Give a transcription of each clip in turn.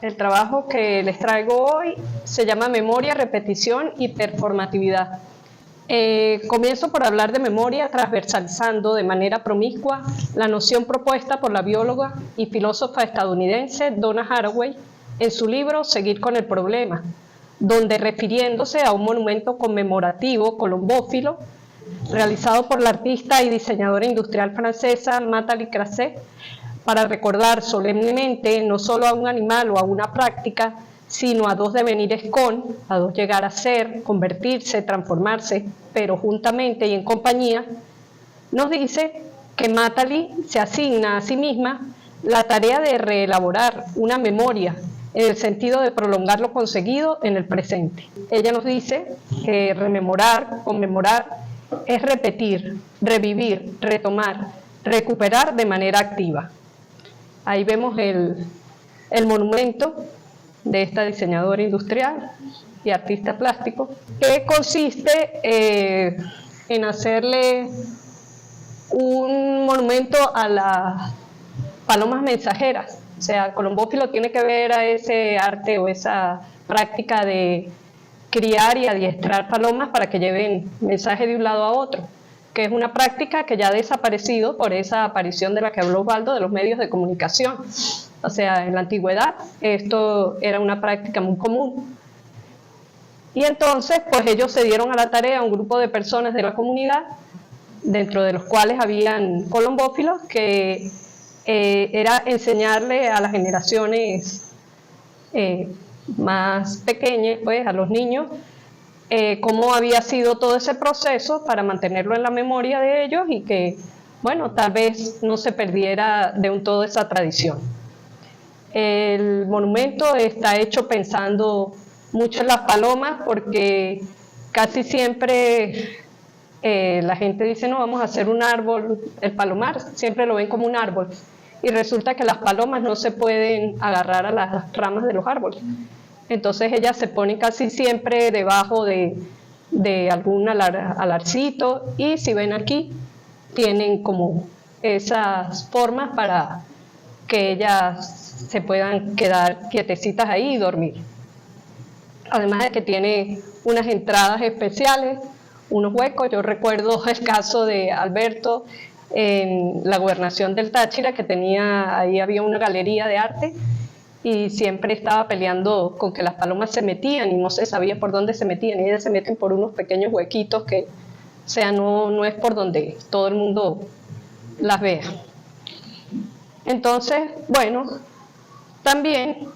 El trabajo que les traigo hoy se llama Memoria, Repetición y Performatividad. Comienzo por hablar de memoria transversalizando de manera promiscua la noción propuesta por la bióloga y filósofa estadounidense Donna Haraway en su libro Seguir con el problema, donde refiriéndose a un monumento conmemorativo colombófilo realizado por la artista y diseñadora industrial francesa Nathalie Creuset, para recordar solemnemente no solo a un animal o a una práctica, sino a dos devenires a dos llegar a ser, convertirse, transformarse, pero juntamente y en compañía, nos dice que Nathalie se asigna a sí misma la tarea de reelaborar una memoria en el sentido de prolongar lo conseguido en el presente. Ella nos dice que rememorar, conmemorar, es repetir, revivir, retomar, recuperar de manera activa. Ahí vemos el monumento de esta diseñadora industrial y artista plástico, que consiste en hacerle un monumento a las palomas mensajeras. O sea, colombófilo tiene que ver a ese arte o esa práctica de criar y adiestrar palomas para que lleven mensaje de un lado a otro, que es una práctica que ya ha desaparecido por esa aparición de la que habló Osvaldo de los medios de comunicación. O sea, en la antigüedad esto era una práctica muy común. Y entonces, pues ellos se dieron a la tarea a un grupo de personas de la comunidad, dentro de los cuales habían colombófilos, que era enseñarle a las generaciones más pequeñas, pues a los niños, cómo había sido todo ese proceso para mantenerlo en la memoria de ellos y que, bueno, tal vez no se perdiera de un todo esa tradición. El monumento está hecho pensando mucho en las palomas porque casi siempre la gente dice, no, vamos a hacer un árbol, el palomar, siempre lo ven como un árbol y resulta que las palomas no se pueden agarrar a las ramas de los árboles. Entonces ellas se ponen casi siempre debajo de algún alarcito y si ven aquí tienen como esas formas para que ellas se puedan quedar quietecitas ahí y dormir. Además de que tiene unas entradas especiales, unos huecos. Yo recuerdo el caso de Alberto en la gobernación del Táchira, que ahí había una galería de arte y siempre estaba peleando con que las palomas se metían y no se sabía por dónde se metían, y ellas se meten por unos pequeños huequitos que, o sea, no es por donde todo el mundo las vea. Entonces, bueno, también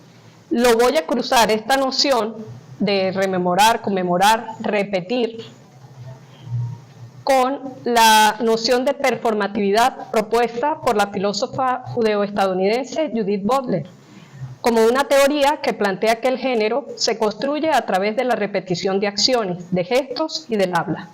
lo voy a cruzar esta noción de rememorar, conmemorar, repetir, con la noción de performatividad propuesta por la filósofa judeo-estadounidense Judith Butler, como una teoría que plantea que el género se construye a través de la repetición de acciones, de gestos y del habla.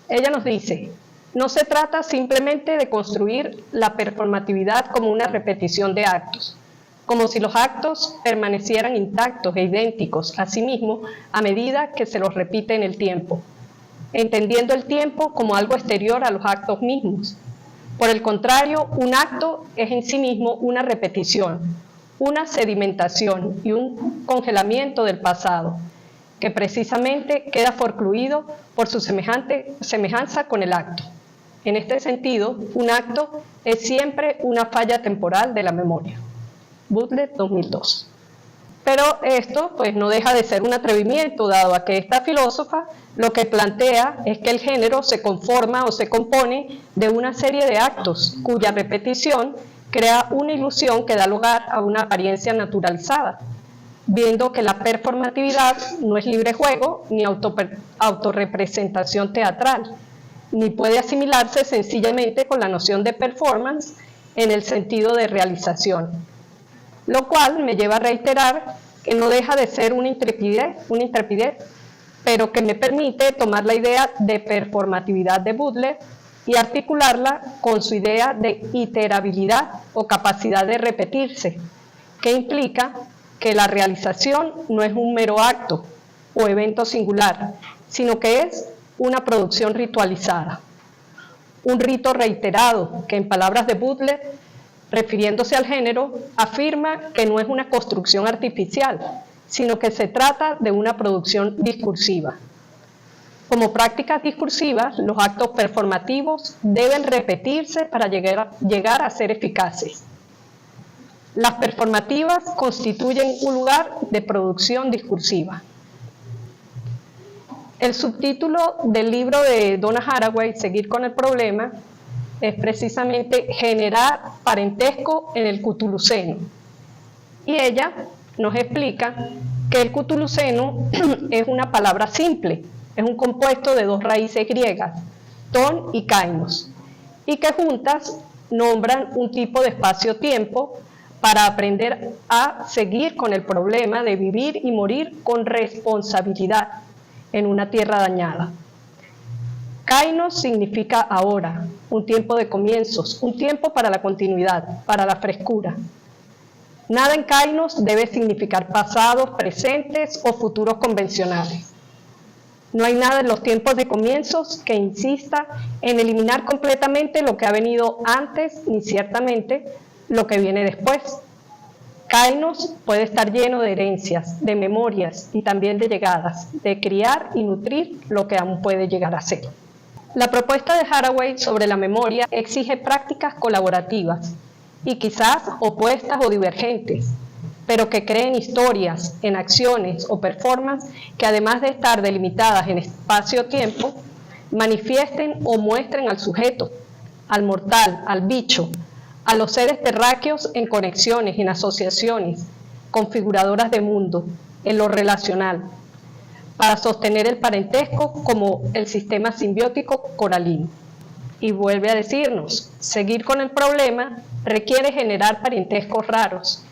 Ella nos dice, no se trata simplemente de construir la performatividad como una repetición de actos, como si los actos permanecieran intactos e idénticos a sí mismos a medida que se los repite en el tiempo, entendiendo el tiempo como algo exterior a los actos mismos. Por el contrario, un acto es en sí mismo una repetición, una sedimentación y un congelamiento del pasado, que precisamente queda forcluido por su semejanza con el acto. En este sentido, un acto es siempre una falla temporal de la memoria. Butler, 2002. Pero esto pues no deja de ser un atrevimiento, dado a que esta filósofa lo que plantea es que el género se conforma o se compone de una serie de actos cuya repetición crea una ilusión que da lugar a una apariencia naturalizada, viendo que la performatividad no es libre juego ni autorrepresentación teatral, ni puede asimilarse sencillamente con la noción de performance en el sentido de realización, lo cual me lleva a reiterar que no deja de ser una intrepidez, pero que me permite tomar la idea de performatividad de Butler y articularla con su idea de iterabilidad o capacidad de repetirse, que implica que la realización no es un mero acto o evento singular, sino que es una producción ritualizada, un rito reiterado que, en palabras de Butler, refiriéndose al género, afirma que no es una construcción artificial, sino que se trata de una producción discursiva. Como prácticas discursivas, los actos performativos deben repetirse para llegar a ser eficaces. Las performativas constituyen un lugar de producción discursiva. El subtítulo del libro de Donna Haraway, Seguir con el problema, es precisamente generar parentesco en el Cthulhuceno. Y ella nos explica que el Cthulhuceno es una palabra simple, es un compuesto de dos raíces griegas, ton y kainos, y que juntas nombran un tipo de espacio-tiempo para aprender a seguir con el problema de vivir y morir con responsabilidad en una tierra dañada. Kainos significa ahora, un tiempo de comienzos, un tiempo para la continuidad, para la frescura. Nada en Kainos debe significar pasados, presentes o futuros convencionales. No hay nada en los tiempos de comienzos que insista en eliminar completamente lo que ha venido antes, ni ciertamente lo que viene después. Kainos puede estar lleno de herencias, de memorias y también de llegadas, de criar y nutrir lo que aún puede llegar a ser. La propuesta de Haraway sobre la memoria exige prácticas colaborativas y quizás opuestas o divergentes, pero que creen historias, en acciones o performances que además de estar delimitadas en espacio-tiempo, manifiesten o muestren al sujeto, al mortal, al bicho, a los seres terráqueos en conexiones, en asociaciones, configuradoras de mundo, en lo relacional, para sostener el parentesco como el sistema simbiótico coralino. Y vuelve a decirnos, seguir con el problema requiere generar parentescos raros.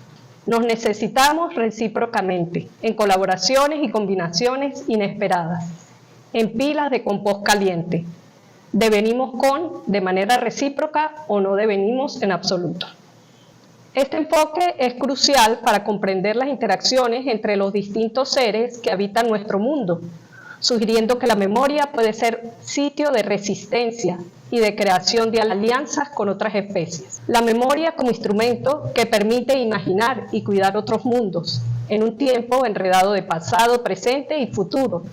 Nos necesitamos recíprocamente, en colaboraciones y combinaciones inesperadas, en pilas de compost caliente. ¿Devenimos con, de manera recíproca o no devenimos en absoluto? Este enfoque es crucial para comprender las interacciones entre los distintos seres que habitan nuestro mundo, sugiriendo que la memoria puede ser sitio de resistencia y de creación de alianzas con otras especies. La memoria como instrumento que permite imaginar y cuidar otros mundos, en un tiempo enredado de pasado, presente y futuro,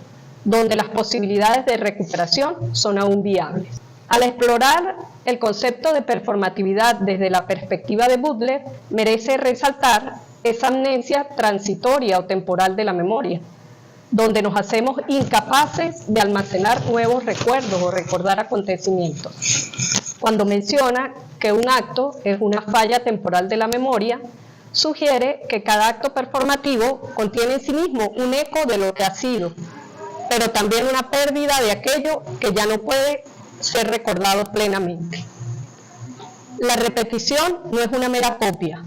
donde las posibilidades de recuperación son aún viables. Al explorar el concepto de performatividad desde la perspectiva de Butler, merece resaltar esa amnesia transitoria o temporal de la memoria, donde nos hacemos incapaces de almacenar nuevos recuerdos o recordar acontecimientos. Cuando menciona que un acto es una falla temporal de la memoria, sugiere que cada acto performativo contiene en sí mismo un eco de lo que ha sido, pero también una pérdida de aquello que ya no puede ser recordado plenamente. La repetición no es una mera copia,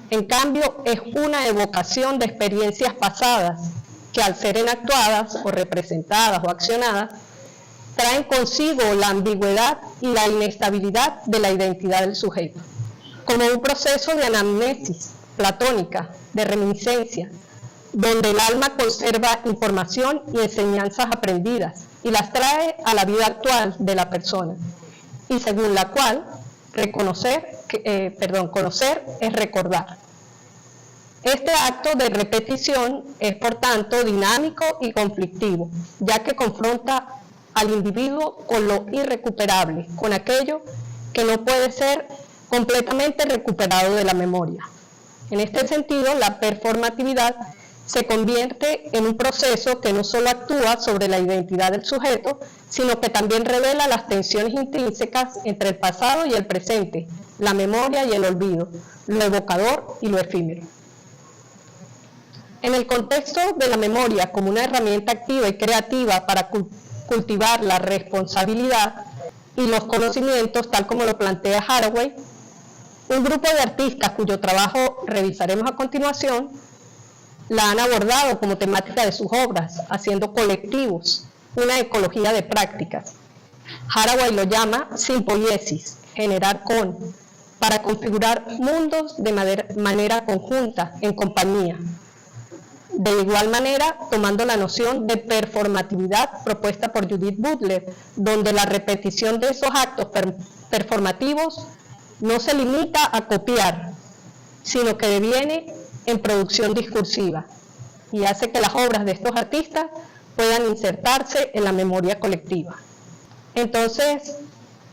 en cambio es una evocación de experiencias pasadas que al ser enactuadas o representadas o accionadas, traen consigo la ambigüedad y la inestabilidad de la identidad del sujeto, como un proceso de anamnesis platónica, de reminiscencia, donde el alma conserva información y enseñanzas aprendidas y las trae a la vida actual de la persona, y según la cual conocer es recordar. Este acto de repetición es por tanto dinámico y conflictivo, ya que confronta al individuo con lo irrecuperable, con aquello que no puede ser completamente recuperado de la memoria. En este sentido, la performatividad se convierte en un proceso que no solo actúa sobre la identidad del sujeto, sino que también revela las tensiones intrínsecas entre el pasado y el presente, la memoria y el olvido, lo evocador y lo efímero. En el contexto de la memoria como una herramienta activa y creativa para cultivar la responsabilidad y los conocimientos, tal como lo plantea Haraway, un grupo de artistas cuyo trabajo revisaremos a continuación, la han abordado como temática de sus obras, haciendo colectivos una ecología de prácticas. Haraway lo llama simpoiesis, generar con, para configurar mundos de manera conjunta, en compañía. De igual manera, tomando la noción de performatividad propuesta por Judith Butler, donde la repetición de esos actos performativos no se limita a copiar, sino que deviene en producción discursiva y hace que las obras de estos artistas puedan insertarse en la memoria colectiva. Entonces,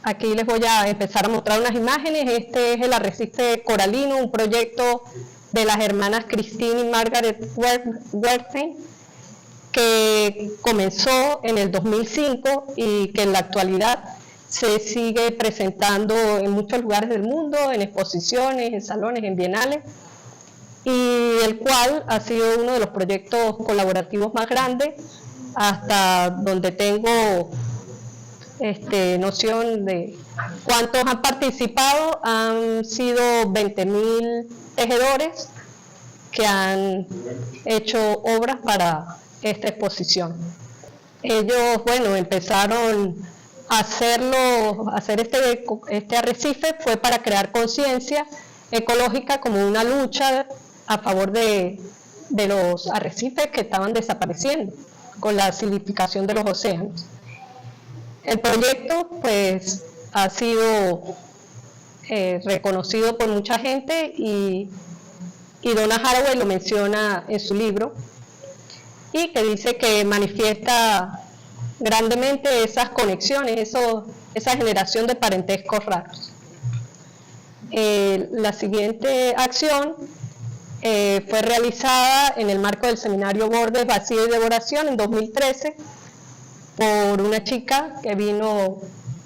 aquí les voy a empezar a mostrar unas imágenes. Este es el arrecife coralino, un proyecto de las hermanas Christine y Margaret Wertheim, que comenzó en el 2005 y que en la actualidad se sigue presentando en muchos lugares del mundo, en exposiciones, en salones, en bienales, y el cual ha sido uno de los proyectos colaborativos más grandes, hasta donde tengo noción de cuántos han participado. Han sido 20.000 tejedores que han hecho obras para esta exposición. Ellos, bueno, empezaron a hacer este arrecife fue para crear conciencia ecológica como una lucha a favor de los arrecifes que estaban desapareciendo con la acidificación de los océanos. El proyecto pues ha sido reconocido por mucha gente y Donna Haraway lo menciona en su libro, y que dice que manifiesta grandemente esas conexiones, esa generación de parentescos raros. La siguiente acción fue realizada en el marco del seminario Bordes, Vacío y Devoración en 2013 por una chica que vino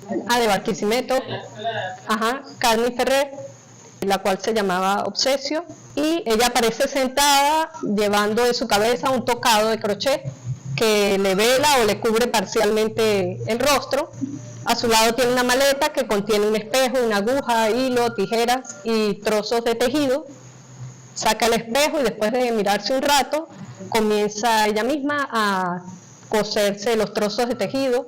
de Barquisimeto, Carmen Ferrer, la cual se llamaba Obsesio, y ella aparece sentada llevando en su cabeza un tocado de crochet que le vela o le cubre parcialmente el rostro. A su lado tiene una maleta que contiene un espejo, una aguja, hilo, tijeras y trozos de tejido. Saca el espejo y después de mirarse un rato, comienza ella misma a coserse los trozos de tejido,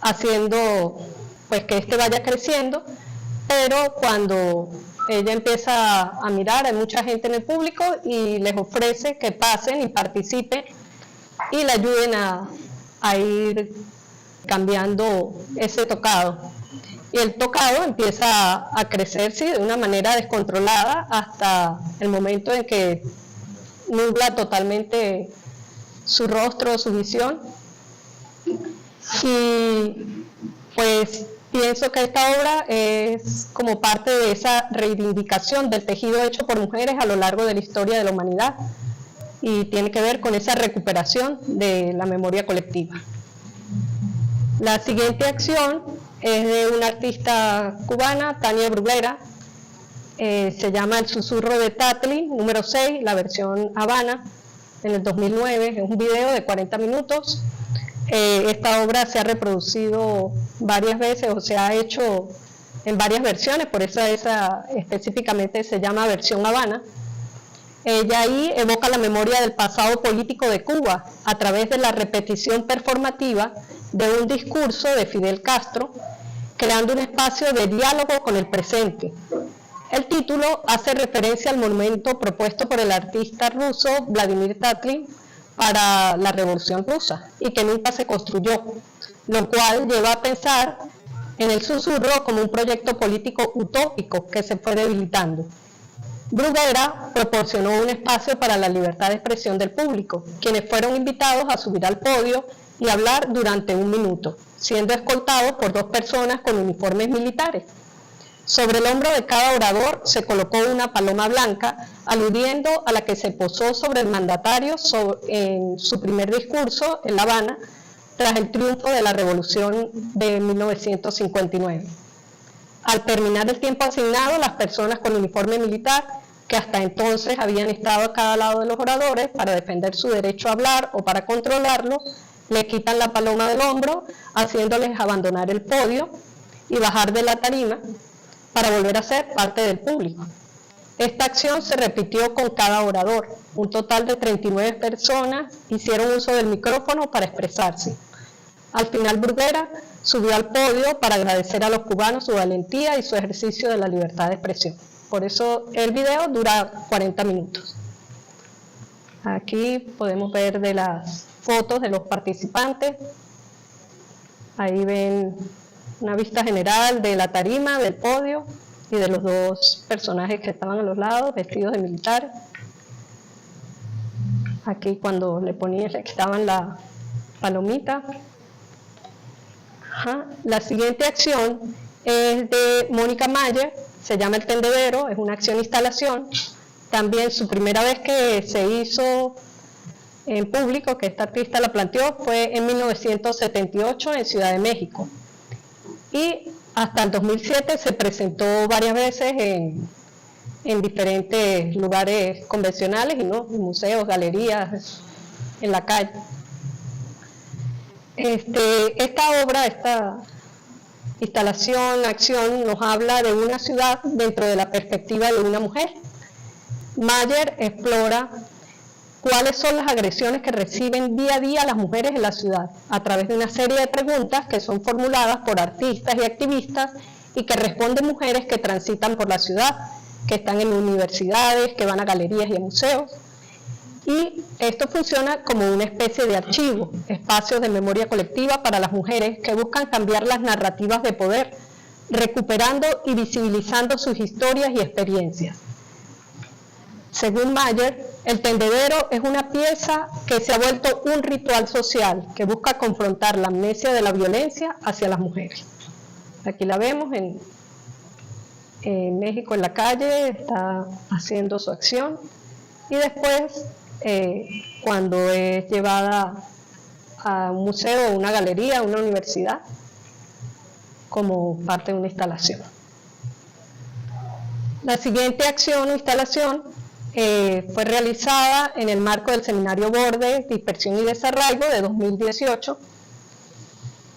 haciendo pues que este vaya creciendo. Pero cuando ella empieza a mirar, hay mucha gente en el público y les ofrece que pasen y participen y le ayuden a ir cambiando ese tocado. Y el tocado empieza a crecer, sí, de una manera descontrolada hasta el momento en que nubla totalmente su rostro, su visión. Y pues pienso que esta obra es como parte de esa reivindicación del tejido hecho por mujeres a lo largo de la historia de la humanidad, y tiene que ver con esa recuperación de la memoria colectiva. La siguiente acción es de una artista cubana, Tania Bruguera. Se llama El susurro de Tatlin, número 6, la versión Habana, en el 2009. Es un video de 40 minutos. Esta obra se ha reproducido varias veces o se ha hecho en varias versiones, por eso esa específicamente se llama versión Habana. Ella ahí evoca la memoria del pasado político de Cuba a través de la repetición performativa de un discurso de Fidel Castro, creando un espacio de diálogo con el presente. El título hace referencia al monumento propuesto por el artista ruso Vladimir Tatlin para la Revolución Rusa y que nunca se construyó, lo cual lleva a pensar en el susurro como un proyecto político utópico que se fue debilitando. Bruguera proporcionó un espacio para la libertad de expresión del público, quienes fueron invitados a subir al podio y hablar durante 1 minuto, siendo escoltados por 2 personas con uniformes militares. Sobre el hombro de cada orador se colocó una paloma blanca, aludiendo a la que se posó sobre el mandatario en su primer discurso en La Habana, tras el triunfo de la Revolución de 1959. Al terminar el tiempo asignado, las personas con uniforme militar, que hasta entonces habían estado a cada lado de los oradores para defender su derecho a hablar o para controlarlo, le quitan la paloma del hombro, haciéndoles abandonar el podio y bajar de la tarima para volver a ser parte del público. Esta acción se repitió con cada orador. Un total de 39 personas hicieron uso del micrófono para expresarse. Al final, Bruguera subió al podio para agradecer a los cubanos su valentía y su ejercicio de la libertad de expresión. Por eso el video dura 40 minutos. Aquí podemos ver de las fotos de los participantes. Ahí ven una vista general de la tarima, del podio y de los dos personajes que estaban a los lados, vestidos de militar. Aquí cuando le quitaban la palomita. La siguiente acción es de Mónica Mayer, se llama El Tendedero, es una acción-instalación. También su primera vez que se hizo en público, que esta artista la planteó, fue en 1978 en Ciudad de México. Y hasta el 2007 se presentó varias veces en diferentes lugares convencionales, y no, en museos, galerías, en la calle. Esta obra, esta instalación, acción, nos habla de una ciudad dentro de la perspectiva de una mujer. Mayer explora cuáles son las agresiones que reciben día a día las mujeres en la ciudad, a través de una serie de preguntas que son formuladas por artistas y activistas y que responden mujeres que transitan por la ciudad, que están en universidades, que van a galerías y a museos. Y esto funciona como una especie de archivo, espacios de memoria colectiva para las mujeres que buscan cambiar las narrativas de poder, recuperando y visibilizando sus historias y experiencias. Según Mayer, el tendedero es una pieza que se ha vuelto un ritual social que busca confrontar la amnesia de la violencia hacia las mujeres. Aquí la vemos en México, en la calle, está haciendo su acción, y después cuando es llevada a un museo, una galería, una universidad, como parte de una instalación. La siguiente acción o instalación fue realizada en el marco del Seminario Borde, Dispersión y Desarraigo de 2018,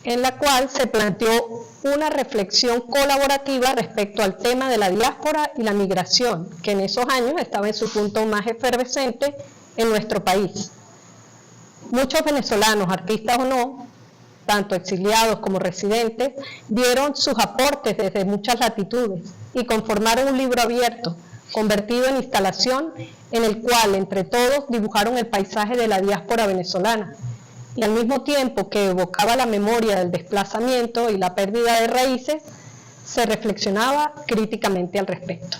en la cual se planteó una reflexión colaborativa respecto al tema de la diáspora y la migración, que en esos años estaba en su punto más efervescente en nuestro país. Muchos venezolanos, artistas o no, tanto exiliados como residentes, dieron sus aportes desde muchas latitudes y conformaron un libro abierto, convertido en instalación, en el cual entre todos dibujaron el paisaje de la diáspora venezolana, y al mismo tiempo que evocaba la memoria del desplazamiento y la pérdida de raíces, se reflexionaba críticamente al respecto.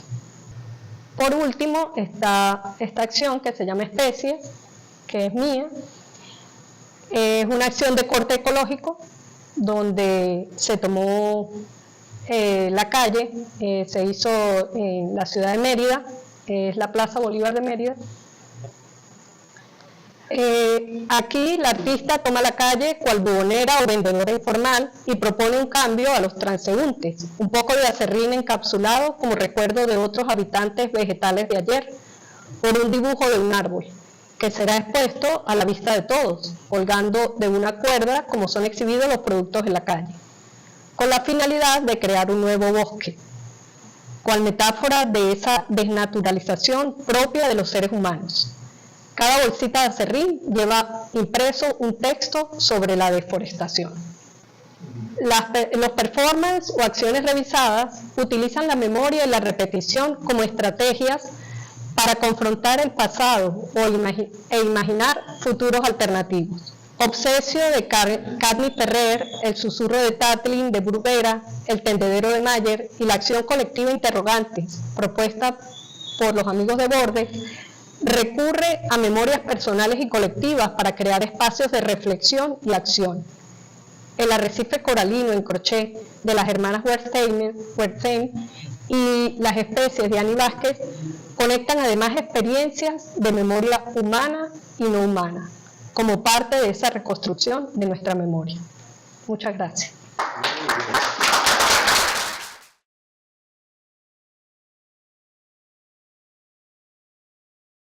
Por último, está esta acción que se llama Especies, que es mía. Es una acción de corte ecológico, donde se tomó la calle, se hizo en la ciudad de Mérida, es la Plaza Bolívar de Mérida. Aquí la artista toma la calle cual buhonera o vendedora informal y propone un cambio a los transeúntes, un poco de acerrín encapsulado como recuerdo de otros habitantes vegetales de ayer, por un dibujo de un árbol, que será expuesto a la vista de todos, colgando de una cuerda como son exhibidos los productos en la calle, con la finalidad de crear un nuevo bosque, cual metáfora de esa desnaturalización propia de los seres humanos. Cada bolsita de acerrín lleva impreso un texto sobre la deforestación. Los performances o acciones revisadas utilizan la memoria y la repetición como estrategias para confrontar el pasado e imaginar futuros alternativos. Obsesio de Cadmi Ferrer, El susurro de Tatlin de Bruguera, El tendedero de Mayer y la acción colectiva Interrogantes, propuesta por los amigos de Borde, recurre a memorias personales y colectivas para crear espacios de reflexión y acción. El arrecife coralino en crochet de las hermanas Wertheim y las especies de Ani Vázquez conectan además experiencias de memoria humana y no humana, como parte de esa reconstrucción de nuestra memoria. Muchas gracias.